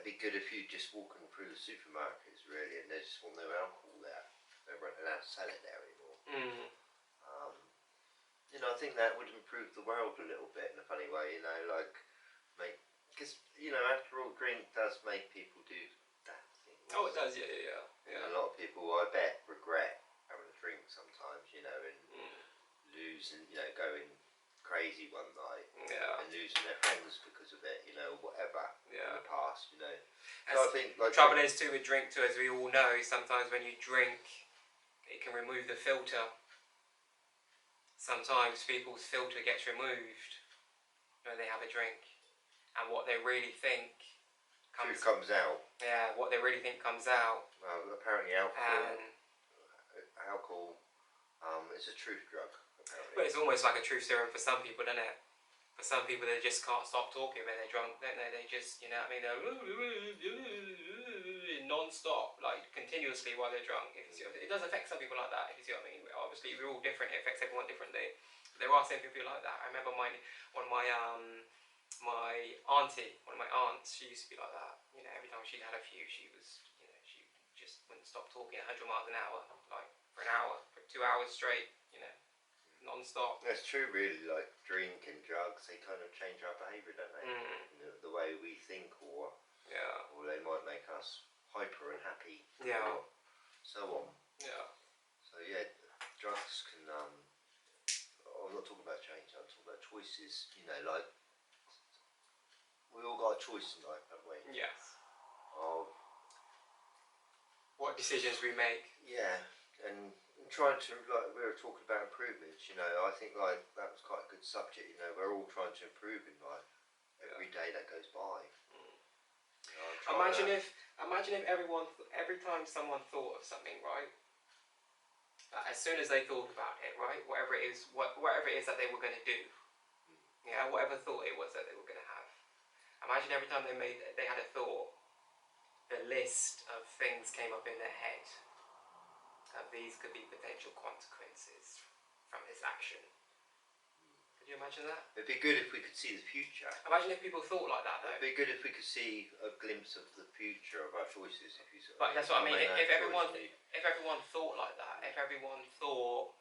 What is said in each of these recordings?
be good if you just walking through the supermarkets, really, and they just want no alcohol there. They weren't allowed to sell it there anymore. You know, I think that would improve the world a little bit in a funny way, you know, like, because, you know, after all, drink does make people do bad things. Oh, it does, yeah. And a lot of people, I bet, regret having a drink sometimes, you know, and losing, you know, going crazy one night and losing their friends because of it, you know, whatever in the past, you know. So I think, like, trouble is too with drink too, as we all know, sometimes when you drink, it can remove the filter. Sometimes people's filter gets removed when they have a drink, and what they really think comes out. Yeah, what they really think comes out. Well, apparently alcohol is a truth drug, apparently. But it's almost like a truth serum for some people, isn't it? For some people, they just can't stop talking when they're drunk, don't they? They just, you know what I mean, they're non-stop, like continuously while they're drunk. It does affect some people like that, if you see what I mean. Obviously, we're all different, it affects everyone differently. There are some people like that. I remember my aunts, she used to be like that. You know, every time she had a few, she just wouldn't stop talking at 100 miles an hour, like for an hour, for 2 hours straight, you know, non-stop. That's true, really. Like drink and drugs, they kind of change our behaviour, don't they? You know, the way we think, or they might make us hyper unhappy, or so on. So drugs can. I'm not talking about change. I'm talking about choices. You know, like we all got a choice in life, haven't we? Yes. Of what decisions we make. Yeah, and trying to, like we were talking about improvements. You know, I think like that was quite a good subject. You know, we're all trying to improve in life every day that goes by. You know, imagine if everyone, every time someone thought of something, right? As soon as they thought about it, right, whatever it is that they were going to do, whatever thought it was that they were going to have. Imagine every time they had a thought, the list of things came up in their head. These could be potential consequences from this action. Could you imagine that? It'd be good if we could see the future. Imagine if people thought like that, though. It'd be good if we could see a glimpse of the future of our choices. But that's what I mean. If everyone thought like that, if everyone thought,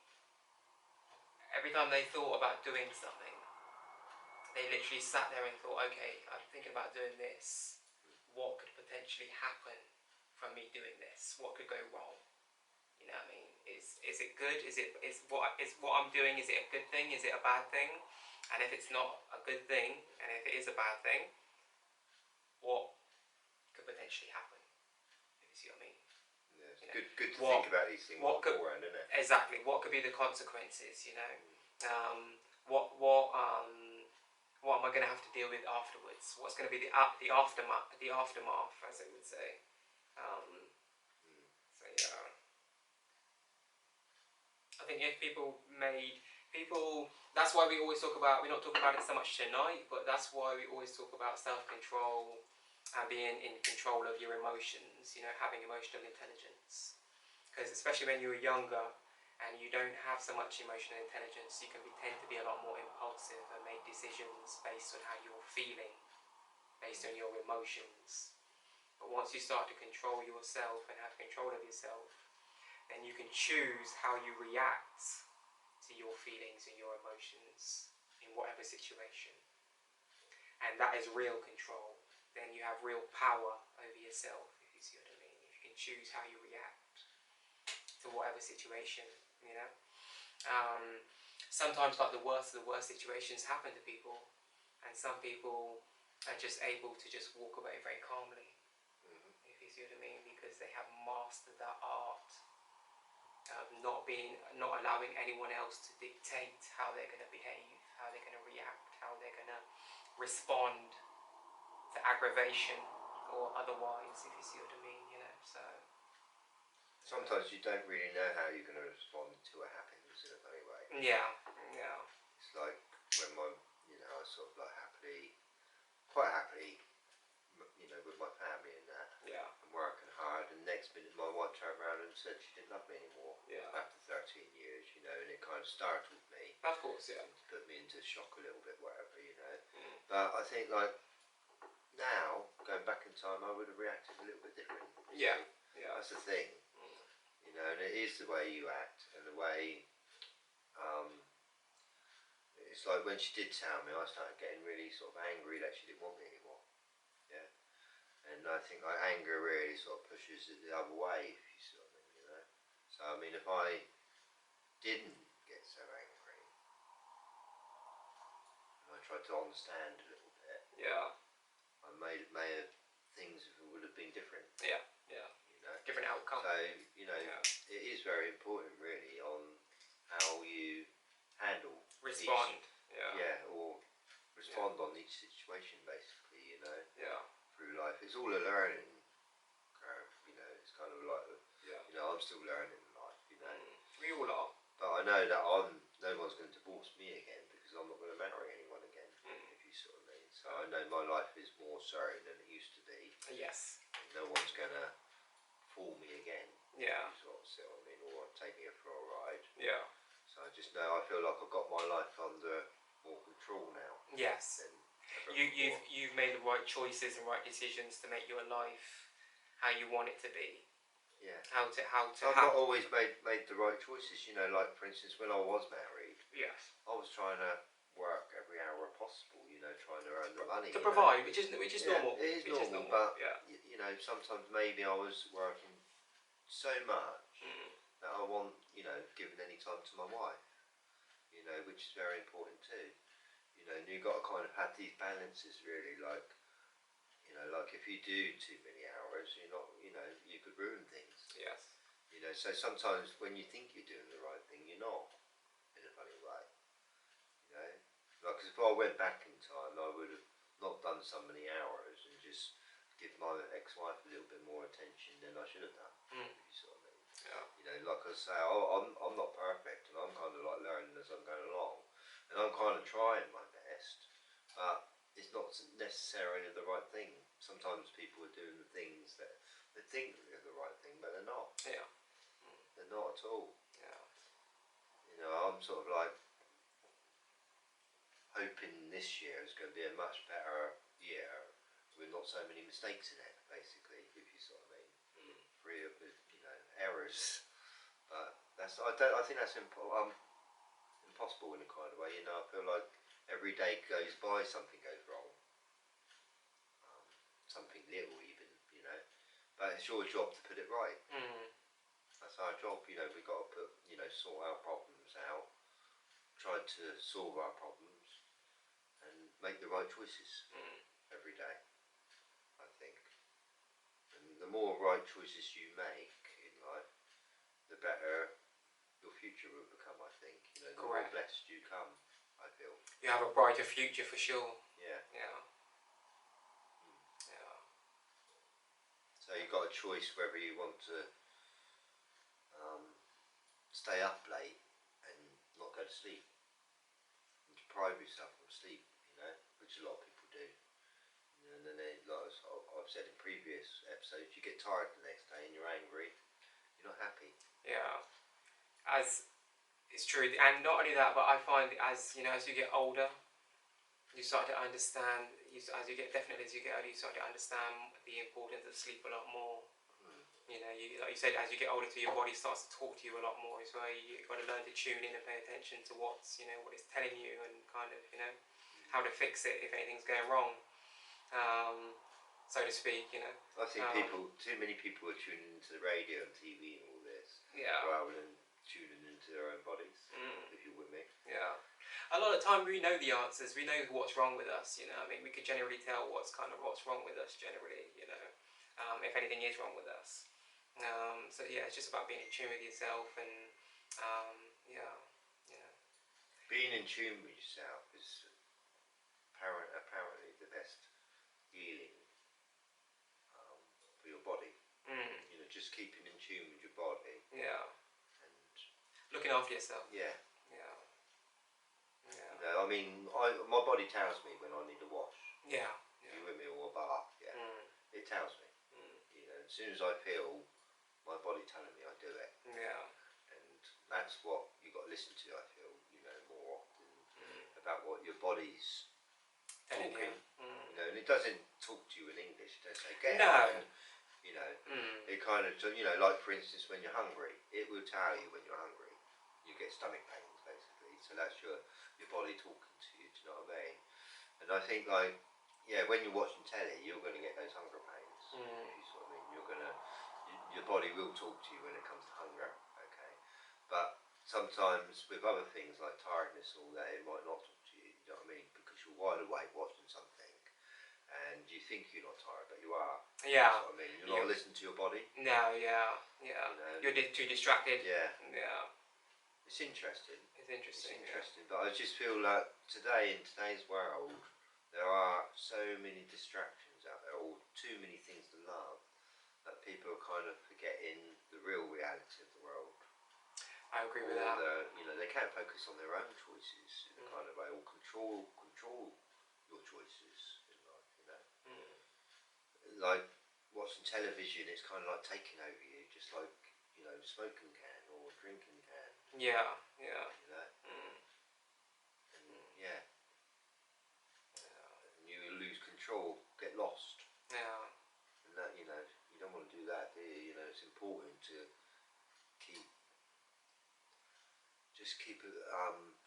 every time they thought about doing something, they literally sat there and thought, okay, I'm thinking about doing this. What could potentially happen from me doing this? What could go wrong? You know what I mean? Is it good? Is what I'm doing? Is it a good thing? Is it a bad thing? And if it's not a good thing, and if it is a bad thing, what could potentially happen? If you see what I mean? Yeah, it's good to think about these things beforehand, isn't it? Exactly. What could be the consequences? You know, what am I going to have to deal with afterwards? What's going to be the aftermath, as they would say. I think if that's why we always talk about, we're not talking about it so much tonight, but that's why we always talk about self-control and being in control of your emotions, you know, having emotional intelligence. Because especially when you're younger and you don't have so much emotional intelligence, you can tend to be a lot more impulsive and make decisions based on how you're feeling, based on your emotions. But once you start to control yourself and have control of yourself, then you can choose how you react to your feelings and your emotions in whatever situation. And that is real control. Then you have real power over yourself, if you see what I mean. If you can choose how you react to whatever situation, you know. Sometimes like the worst of the worst situations happen to people, and some people are just able to just walk away very calmly, if you see what I mean, because they have mastered that art of not allowing anyone else to dictate how they're going to behave, how they're going to react, how they're going to respond to aggravation or otherwise, if you see what I mean, you know. So sometimes you don't really know how you're going to respond to a happiness in a funny way. Yeah. It's like when I sort of like quite happily, you know, with my family and that. Yeah. And working hard, and next minute my wife turned around and said she didn't love me anymore. Yeah. After 13 years, you know, and it kind of startled me. Of course, yeah. It put me into shock a little bit, whatever, you know. But I think like now, going back in time, I would have reacted a little bit different. Yeah. So that's the thing. You know, and it is the way you act and the way. It's like when she did tell me, I started getting really sort of angry that she didn't want me anymore. Yeah. And I think like anger really sort of pushes it the other way, if you see what I mean, you know. So I mean, if I didn't get so angry, and I tried to understand a little bit, I may have things would have been different. Yeah. You know, different outcome. So you know, it is very important really on how you handle respond. Or respond on each situation basically. You know. Yeah. Through life, it's all a learning curve. You know, it's kind of like you know, I'm still learning life. You know. We all are. But I know that no one's going to divorce me again because I'm not going to marry anyone again, if you sort of mean. So I know my life is more certain than it used to be. Yes. And no one's going to fool me again. Yeah. You sort of see what I mean, or take me for a ride. Yeah. So I just know I feel like I've got my life under more control now. Yes. You've made the right choices and right decisions to make your life how you want it to be. Yeah. I've not always made the right choices, you know, like for instance when I was married. Yes. I was trying to work every hour possible, you know, trying to earn the money. To provide, which is normal. It is normal, but you know, sometimes maybe I was working so much that I want, you know, giving any time to my wife. You know, which is very important too. You know, and you've got to kind of have these balances really, like you know, like if you do too many hours, you're not, you know, you could ruin things. Yes. You know, so sometimes when you think you're doing the right thing, you're not, in a funny way. You know, like cause if I went back in time, I would have not done so many hours and just give my ex-wife a little bit more attention than I should have done. If you sort of mean. Yeah. You know, like I say, I'm not perfect, and I'm kind of like learning as I'm going along, and I'm kind of trying my best, but it's not necessarily the right thing. Sometimes people are doing the things that they think are the right thing, but they're not. Yeah. They're not at all. Yeah. You know, I'm sort of like hoping this year is going to be a much better year with not so many mistakes in it, basically, if you sort of mean. Free of, you know, errors. But I think that's impossible in a kind of way. You know, I feel like every day goes by, something goes wrong. Something little even, you know. But it's your job to put it right. That's our job, you know. We've got to sort our problems out, try to solve our problems, and make the right choices every day, I think. And the more right choices you make in life, the better your future will become, I think. You know, the more blessed you come, I feel. You have a brighter future for sure. Yeah. Yeah. So you've got a choice whether you want to stay up late and not go to sleep, and deprive yourself from sleep, you know, which a lot of people do. And then like I've said in previous episodes, you get tired the next day and you're angry, you're not happy. Yeah. As it's true, and not only that, but I find as you get older, you start to understand. As you get older, you start to understand the importance of sleep a lot more. You know, like you said, as you get older, your body starts to talk to you a lot more. It's where you've got to learn to tune in and pay attention to what it's telling you, and kind of how to fix it if anything's going wrong, so to speak. You know. I think too many people are tuning into the radio and TV and all this, rather than tuning into their own bodies. If you're with me. Yeah. A lot of the time we know the answers. We know what's wrong with us. You know, I mean, we could generally tell what's wrong with us generally. You know, if anything is wrong with us. So yeah, it's just about being in tune with yourself, and being in tune with yourself is apparently the best healing for your body. You know, just keeping in tune with your body. Yeah. And looking after yourself. Yeah. Yeah. Yeah. You know, I mean, my body tells me when I need a wash. Yeah. You with me, or a bath? Yeah. It tells me. You know, as soon as I feel my body telling me, I do it. Yeah. And that's what you got to listen to. I feel, you know, more often about what your body's talking. You know, and and it doesn't talk to you in English. It doesn't say get out. And, you know, it kind of, you know, like for instance, when you're hungry, it will tell you when you're hungry. You get stomach pains basically, so that's your body talking to you. Do you know what I mean? And I think like, yeah, when you're watching telly, you're going to get those hunger pains. If you sort of mean, you're gonna, your body will talk to you when it comes to hunger. Okay, but sometimes with other things like tiredness and all that, it might not talk to you. You know what I mean? Because you're wide awake watching something. And you think you're not tired, but you are. Yeah. That's what I mean. You're not listening to your body. No, yeah. You know? You're too distracted. Yeah. Yeah. It's interesting. It's interesting. But I just feel like today, in today's world, there are so many distractions out there, or too many things to love, that people are kind of forgetting the real reality of the world. I agree with that. You know, they can't focus on their own choices in a kind of way, or control your choices. Like watching television, it's kind of like taking over you, just like, you know, smoking can or drinking can. Yeah. You know. And and you lose control, get lost. Yeah. And that, you know, you don't want to do that, do you? You know, it's important to keep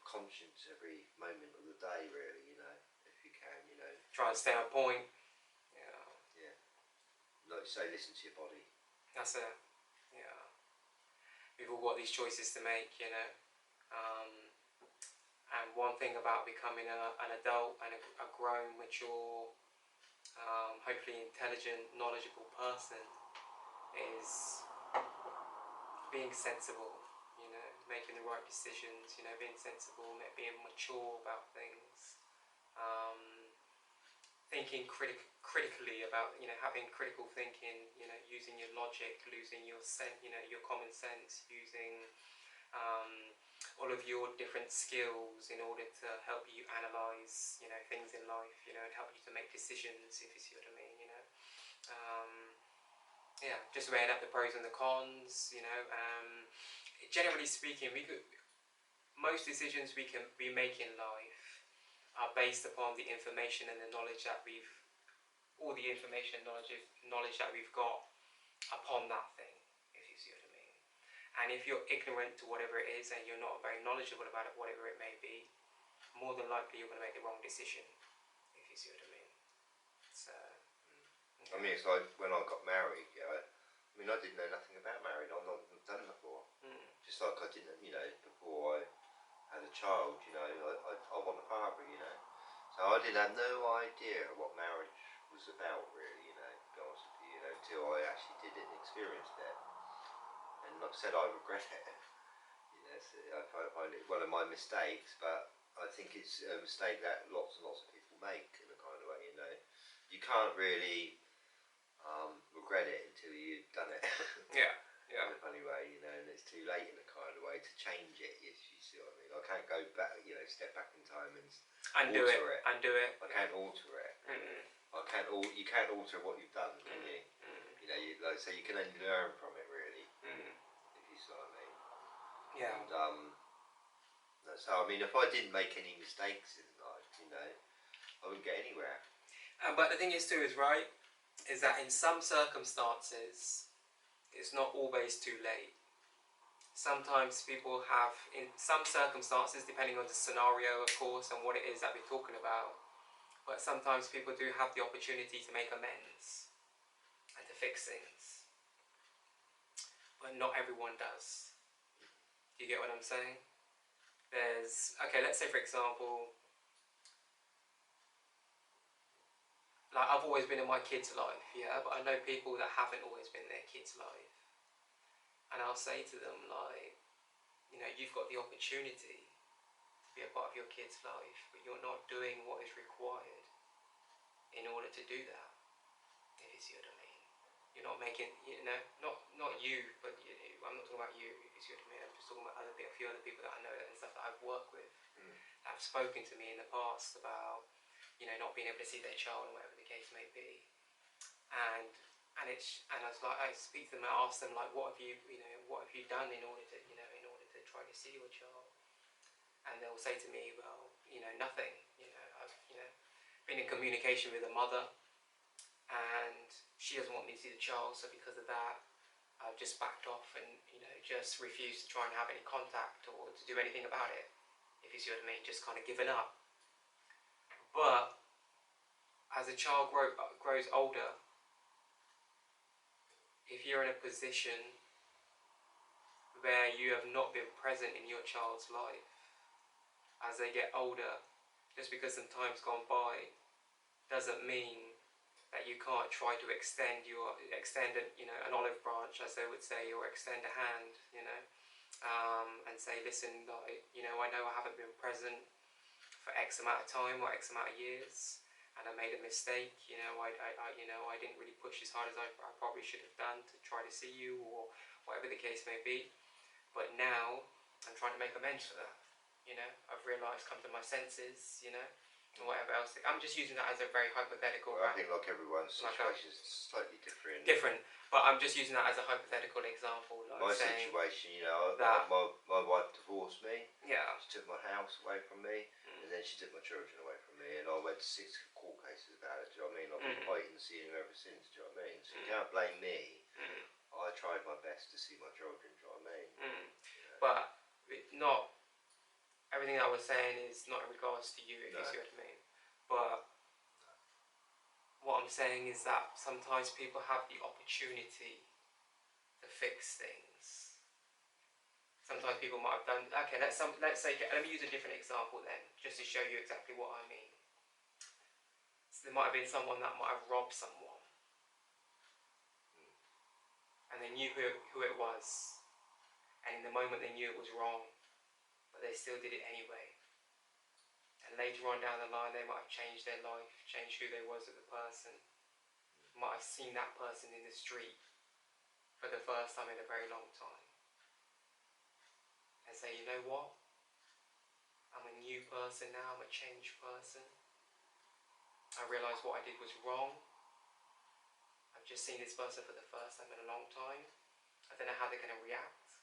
conscious every moment of the day, really. You know, if you can, you know. Try and stay on point. Like you say, listen to your body. That's it. Yeah. We've all got these choices to make, you know. And one thing about becoming an adult and a grown, mature, hopefully intelligent, knowledgeable person is being sensible, you know, making the right decisions, you know, being sensible, being mature about things. Thinking critically about, you know, having critical thinking, you know, using your logic, using your your common sense, using all of your different skills in order to help you analyze, you know, things in life, you know, and help you to make decisions, if you see what I mean, you know. Just weighing up the pros and the cons, you know. Generally speaking, most decisions we make in life are based upon the information and the knowledge that all the information and knowledge that we've got upon that thing, if you see what I mean. And if you're ignorant to whatever it is and you're not very knowledgeable about it, whatever it may be, more than likely you're going to make the wrong decision, if you see what I mean. So, I mean, it's like when I got married, I mean, I didn't know nothing about marriage. I've not done it before. Just like I didn't, you know, before I had a child, you know, I want a partner, you know. So I did have no idea what marriage was about, really, you know, to be honest with you, until I actually did it and experienced it. And like I said, I regret it. You know, so I find it one of my mistakes, but I think it's a mistake that lots and lots of people make in a kind of way, you know. You can't really regret it until you've done it. In a funny way, you know, and it's too late in a kind of way to change it, if you see what I mean. I can't go back, you know, step back in time and undo it. I can't alter it. You can't alter what you've done, can you? You know, so you can only learn from it, really, if you see what I mean. Yeah. And so I mean, if I didn't make any mistakes in life, you know, I wouldn't get anywhere. But the thing is too, is that in some circumstances, it's not always too late. Sometimes people have, in some circumstances, depending on the scenario, of course, and what it is that we're talking about, but sometimes people do have the opportunity to make amends and to fix things. But not everyone does. Do you get what I'm saying? Let's say for example, like I've always been in my kid's life, but I know people that haven't always been in their kid's life. And I'll say to them, like, you know, you've got the opportunity to be a part of your kid's life, but you're not doing what is required in order to do that, if you see what I mean. You're not making, you know, not you, but you know, I'm not talking about you, if you see what I mean. I'm just talking about a few other people that I know and stuff that I've worked with, that have spoken to me in the past about, you know, not being able to see their child or whatever the case may be. And I was like, I speak to them and ask them, like, what have you done in order to try to see your child? And they'll say to me, well, you know, nothing. You know, been in communication with the mother, and she doesn't want me to see the child, so because of that, I've just backed off and, you know, just refused to try and have any contact or to do anything about it, if you see what I mean, just kind of given up. But as a child grows older, if you're in a position where you have not been present in your child's life, as they get older, just because some time's gone by, doesn't mean that you can't try to extend an olive branch, as they would say, or extend a hand, and say, listen, like, I know I haven't been present for X amount of time or X amount of years, and I made a mistake. I didn't really push as hard as I probably should have done to try to see you, or whatever the case may be. But now I'm trying to make amends for that. I've realised, come to my senses, and whatever else. I'm just using that as a very hypothetical. Well, I think like everyone's situation is slightly different. But I'm just using that as a hypothetical example. Like my situation, my wife divorced me. Yeah. She took my house away from me, and then she took my children away from me, and I went to 6 court cases about it. Do you know what I mean? I've been fighting and seeing her ever since. Do you know what I mean? So you can't blame me. I tried my best to see my children. Do you know what I mean? But not everything I was saying is not in regards to you, if you see what I mean. But what I'm saying is that sometimes people have the opportunity to fix things. Sometimes people might have done. Okay, let's say. Let me use a different example then, just to show you exactly what I mean. So there might have been someone that might have robbed someone, and they knew who it was, and in the moment they knew it was wrong, but they still did it anyway. And later on down the line, they might have changed their life, changed who they was as a person. Might have seen that person in the street for the first time in a very long time, and say, you know what? I'm a new person now, I'm a changed person. I realise what I did was wrong. I've just seen this person for the first time in a long time. I don't know how they're going to react,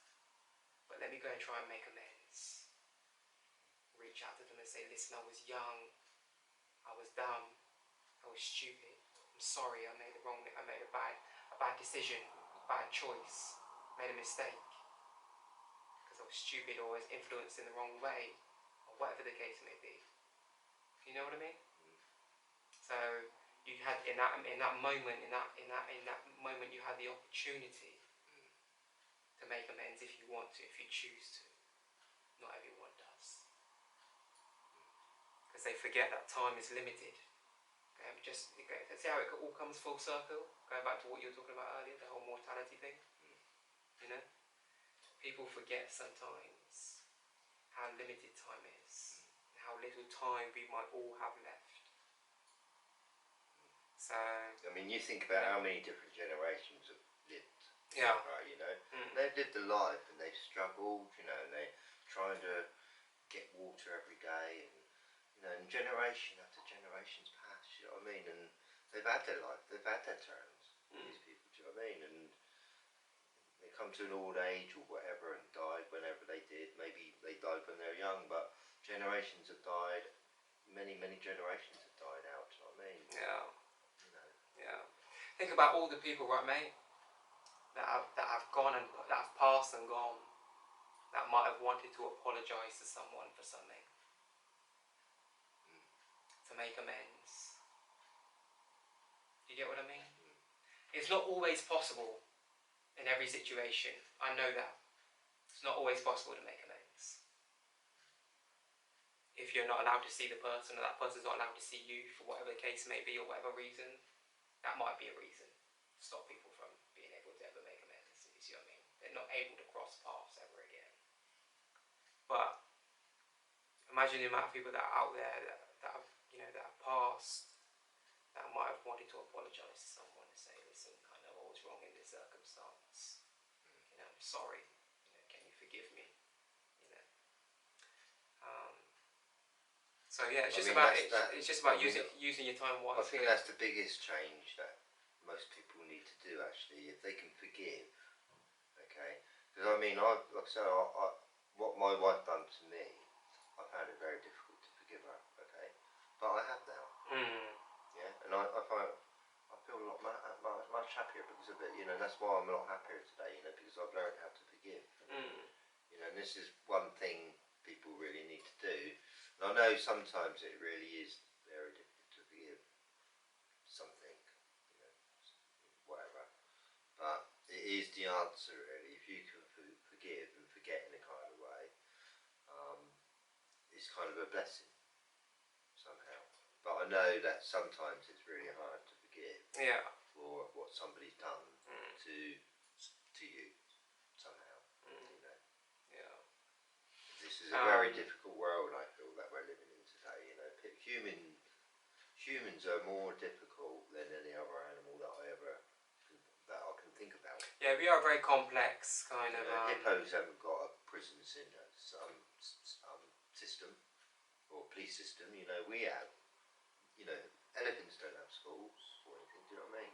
but let me go and try and make amends. Reach out to them and say, listen, I was young, I was dumb, I was stupid. I'm sorry, I made a bad decision, a bad choice, made a mistake. Because I was stupid or was influenced in the wrong way, or whatever the case may be. You know what I mean? So you had in that moment, you had the opportunity to make amends if you want to, if you choose to. Not everyone does, because they forget that time is limited. See how it all comes full circle. Going back to what you were talking about earlier, the whole mortality thing. People forget sometimes how limited time is, and how little time we might all have left. So, I mean, you think about how many different generations have lived. Yeah. Right, they've lived a life and they've struggled, and they're trying to get water every day, and generation after generation's passed, you know what I mean? And they've had their life, they've had their turns, these people, do you know what I mean? And they come to an old age or whatever and died whenever they did. Maybe they died when they were young, but generations have died, many generations have died out, do you know what I mean? Yeah. Yeah. Think about all the people, right, mate, that have gone and that have passed and gone, that might have wanted to apologise to someone for something, to make amends. Do you get what I mean? It's not always possible in every situation. I know that. It's not always possible to make amends. If you're not allowed to see the person, or that person's not allowed to see you for whatever the case may be, or whatever reason, that might be a reason to stop people from being able to ever make amends. You see what I mean? They're not able to cross paths ever again. But imagine the amount of people that are out there that have passed, that might have wanted to apologise to someone and say, listen, I know I was wrong in this circumstance. I'm sorry. Can you forgive me? So yeah, it's just about using your time wisely. I think that's the biggest change that most people need to do, actually, if they can forgive. Okay, because I mean, what my wife done to me, I found it very difficult to forgive her. Okay, but I have now. Yeah, and I feel a lot much happier because of it. You know, that's why I'm a lot happier today. You know, because I've learned how to forgive. You know, and this is one thing people really need to do. And I know sometimes it really is very difficult to forgive something, you know, whatever. But it is the answer really. If you can forgive and forget in a kind of way, it's kind of a blessing somehow. But I know that sometimes it's really hard to forgive for what somebody's done to you somehow. You know. Yeah. This is a very difficult world, I feel, that we're living in today. You know, humans are more difficult than any other animal that I can think about. Yeah, we are very complex kind of. Hippos haven't got a prison system or police system. You know, we have. You know, elephants don't have schools or anything. Do you know what I mean?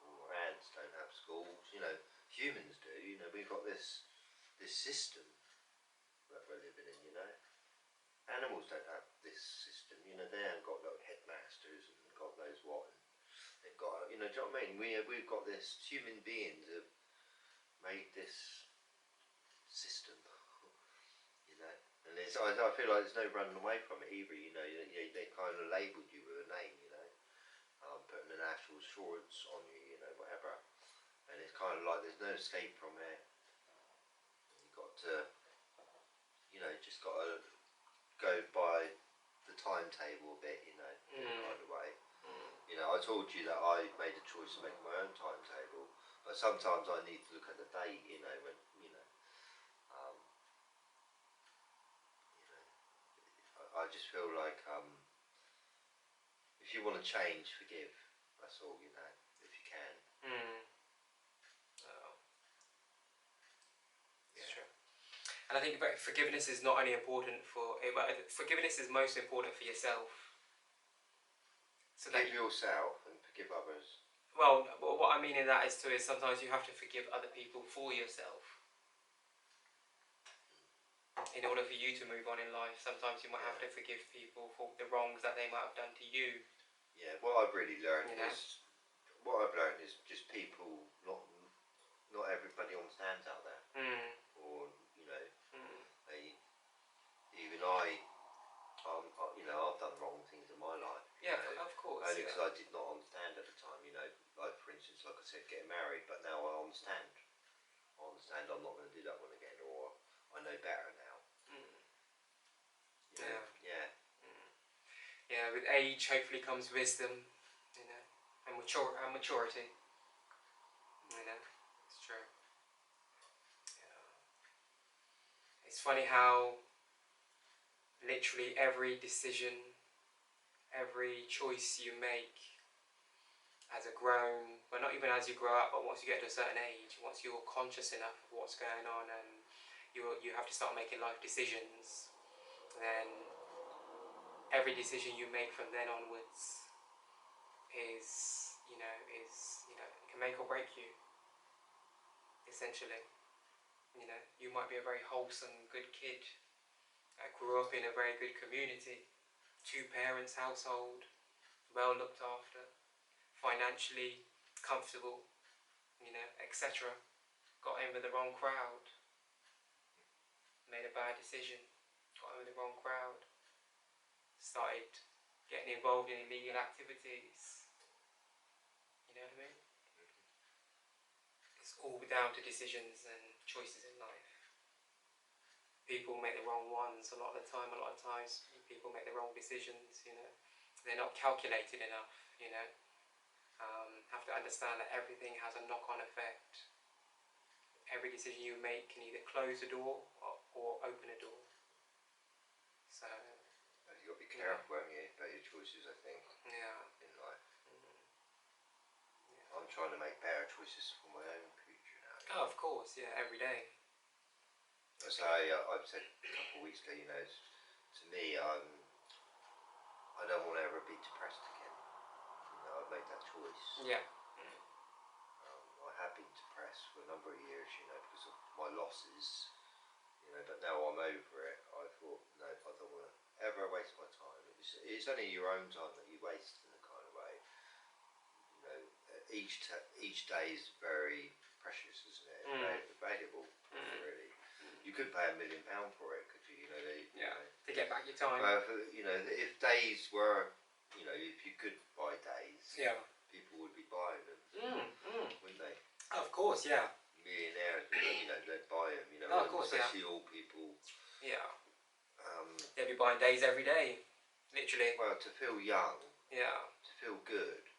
Or ants don't have schools. You know, humans do. You know, we've got this system that we're living in. You know, animals don't have this system. You know, they haven't got like headmasters and God knows what. And they've got, you know, do you know what I mean? We've got this. Human beings have made this system. You know, and I feel like there's no running away from it either. You know, they kind of labelled you with a name. You know, putting a national insurance on you. You know, whatever. And it's kind of like there's no escape from it. You've got to, you know, just got to go by the timetable a bit, you know, in a kind of way. You know, I told you that I made a choice to make my own timetable, but sometimes I need to look at the date, you know, when, you know, I just feel like if you want to change, forgive. That's all, you know, if you can. It's true. And I think forgiveness is not only important forgiveness is most important for yourself. So forgive yourself and forgive others. Well, what I mean in that is sometimes you have to forgive other people for yourself. In order for you to move on in life, sometimes you might have to forgive people for the wrongs that they might have done to you. Yeah, what I've really learned is just people, not everybody understands out there. Or, you know, you know, I've done wrong things in my life. Yeah, of course. Only because I did not understand at the time, you know, like for instance, like I said, getting married, but now I understand. I'm not going to do that one again, or I know better now. You know? Yeah, with age hopefully comes wisdom, you know, and maturity. You know, it's true. Yeah. It's funny how literally every decision, every choice you make as a grown, but not even as you grow up, but once you get to a certain age, once you're conscious enough of what's going on and you have to start making life decisions, then every decision you make from then onwards can make or break you, essentially. You know, you might be a very wholesome, good kid that grew up in a very good community, 2 parents household, well looked after, financially comfortable, you know, etc. Got in with the wrong crowd, made a bad decision, got in with the wrong crowd, started getting involved in illegal activities. You know what I mean? It's all down to decisions and choices in life. People make the wrong ones a lot of times people make the wrong decisions, you know. They're not calculated enough, you know. Have to understand that everything has a knock-on effect. Every decision you make can either close a door or open a door. So you've got to be careful, haven't you, about your choices, I think. In life. I'm trying to make better choices for my own future now. Oh, of course, yeah, every day. As I've said a couple of weeks ago, you know, to me, I don't want to ever be depressed again. You know, I've made that choice. Yeah. I have been depressed for a number of years, you know, because of my losses. You know, but now I'm over it. I thought, no, I don't want to ever waste my time. It was it's only your own time that you waste in a kind of way. You know, each day is very precious, isn't it? Very valuable, really. You could pay £1 million for it, could you? You know, to get back your time. You know, if days were, you know, if you could buy days, people would be buying them, wouldn't they? Of course, yeah. Millionaires, you know, they'd buy them. You know, of course, especially all people. Yeah. They'd be buying days every day, literally. Well, to feel young. Yeah. To feel good.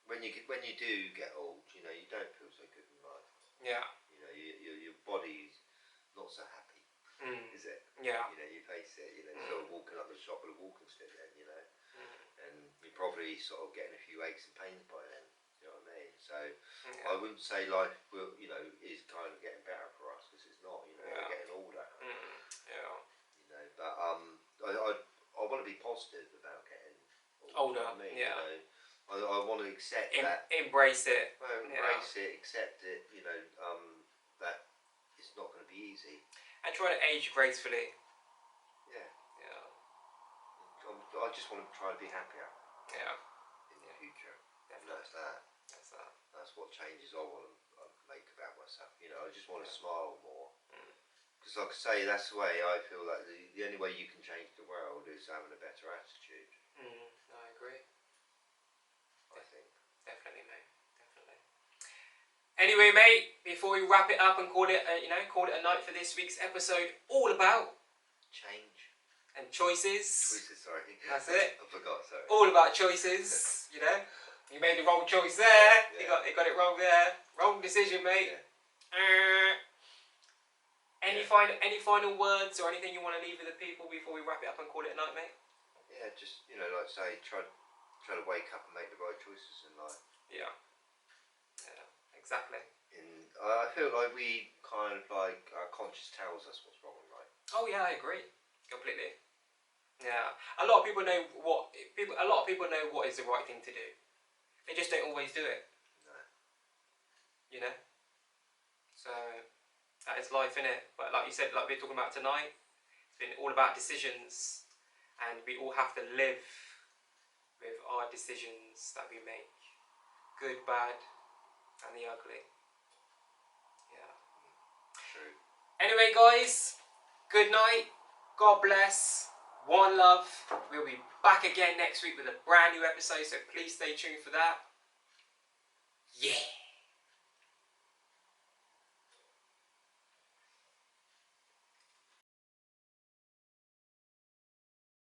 When you do get old, you know, you don't feel so good in life. Yeah. You know, your body's not so happy, is it? Yeah. You know, you face it. You know, sort of walking up the shop with a walking stick, then you know, and you're probably sort of getting a few aches and pains by then. You know what I mean? So I wouldn't say life will, you know, is kind of getting better for us, because it's not. You know, we're getting older. Yeah. You know, but I want to be positive about getting older. You know what I mean? Yeah. You know, I want to accept that. Embrace it. Well, embrace it, accept it, you know, that it's not going to be easy. And try to age gracefully. Yeah. Yeah. I just want to try to be happier. Yeah. In the future. Definitely. And that's that. That's what changes I want to make about myself. You know, I just want to smile more. Because like I say, that's the way I feel like the only way you can change the world is having a better attitude. I agree. I think. Definitely, mate. Definitely. Anyway, mate, before we wrap it up and call it, call it a night for this week's episode, all about change and choices. Choices, sorry. That's it. I forgot. Sorry. All about choices. You know, you made the wrong choice there. You got it wrong there. Wrong decision, mate. Any final words or anything you want to leave with the people before we wrap it up and call it a night, mate? Yeah, just, you know, like say, try to wake up and make the right choices in life. Yeah, exactly. I feel like we kind of like our conscience tells us what's wrong and right. Oh yeah, I agree completely. Yeah, a lot of people know what is the right thing to do. They just don't always do it. No. You know. So that is life, innit? But like you said, like we're talking about tonight, it's been all about decisions, and we all have to live with our decisions that we make, good, bad, and the ugly. Yeah. True. Anyway, guys, good night. God bless. One love. We'll be back again next week with a brand new episode, so please stay tuned for that. Yeah.